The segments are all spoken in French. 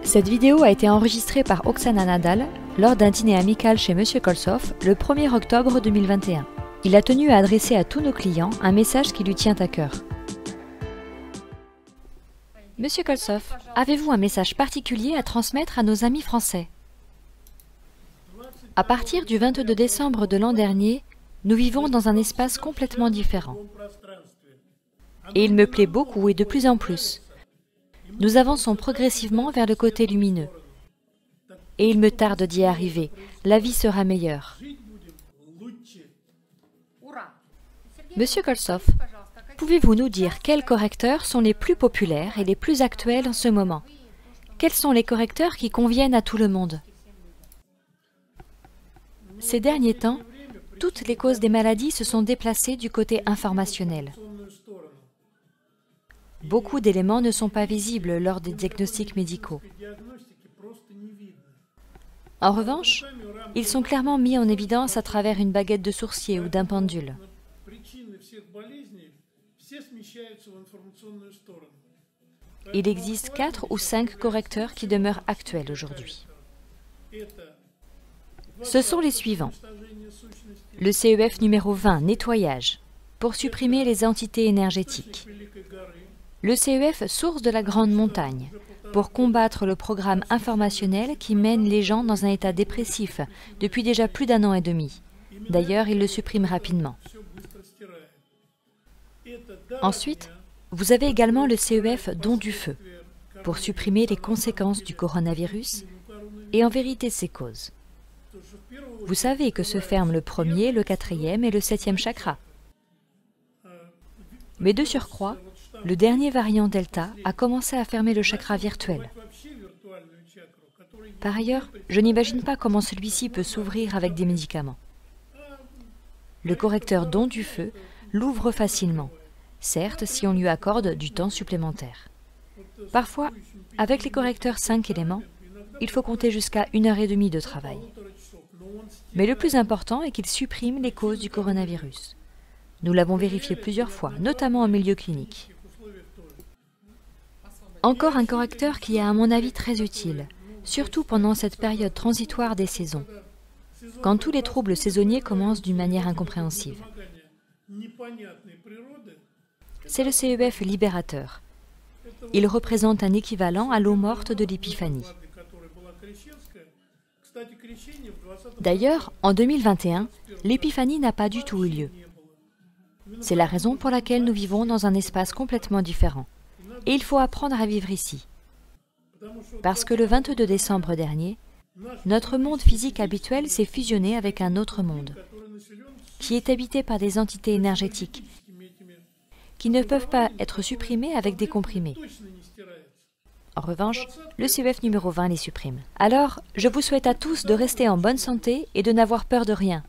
Cette vidéo a été enregistrée par Oksana Nadal lors d'un dîner amical chez Monsieur Kolsov le 1er octobre 2021. Il a tenu à adresser à tous nos clients un message qui lui tient à cœur. Monsieur Kolsov, avez-vous un message particulier à transmettre à nos amis français? À partir du 22 décembre de l'an dernier, nous vivons dans un espace complètement différent. Et il me plaît beaucoup et de plus en plus. Nous avançons progressivement vers le côté lumineux. Et il me tarde d'y arriver. La vie sera meilleure. Monsieur Kolsov, pouvez-vous nous dire quels correcteurs sont les plus populaires et les plus actuels en ce moment? Quels sont les correcteurs qui conviennent à tout le monde? Ces derniers temps, toutes les causes des maladies se sont déplacées du côté informationnel. Beaucoup d'éléments ne sont pas visibles lors des diagnostics médicaux. En revanche, ils sont clairement mis en évidence à travers une baguette de sourcier ou d'un pendule. Il existe 4 ou 5 correcteurs qui demeurent actuels aujourd'hui. Ce sont les suivants. Le CEF numéro 20, nettoyage, pour supprimer les entités énergétiques. Le CEF source de la grande montagne, pour combattre le programme informationnel qui mène les gens dans un état dépressif depuis déjà plus d'1 an et demi. D'ailleurs, il le supprime rapidement. Ensuite, vous avez également le CEF don du feu, pour supprimer les conséquences du coronavirus et en vérité ses causes. Vous savez que se ferment le 1er, le 4e et le 7e chakra. Mais de surcroît, le dernier variant Delta a commencé à fermer le chakra virtuel. Par ailleurs, je n'imagine pas comment celui-ci peut s'ouvrir avec des médicaments. Le correcteur don du feu l'ouvre facilement, certes si on lui accorde du temps supplémentaire. Parfois, avec les correcteurs 5 éléments, il faut compter jusqu'à 1h30 de travail. Mais le plus important est qu'il supprime les causes du coronavirus. Nous l'avons vérifié plusieurs fois, notamment en milieu clinique. Encore un correcteur qui est à mon avis très utile, surtout pendant cette période transitoire des saisons, quand tous les troubles saisonniers commencent d'une manière incompréhensible. C'est le CEF libérateur. Il représente un équivalent à l'eau morte de l'Épiphanie. D'ailleurs, en 2021, l'Épiphanie n'a pas du tout eu lieu. C'est la raison pour laquelle nous vivons dans un espace complètement différent. Et il faut apprendre à vivre ici. Parce que le 22 décembre dernier, notre monde physique habituel s'est fusionné avec un autre monde, qui est habité par des entités énergétiques, qui ne peuvent pas être supprimées avec des comprimés. En revanche, le CEF numéro 20 les supprime. Alors, je vous souhaite à tous de rester en bonne santé et de n'avoir peur de rien.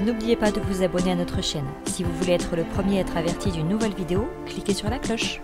N'oubliez pas de vous abonner à notre chaîne. Si vous voulez être le premier à être averti d'une nouvelle vidéo, cliquez sur la cloche.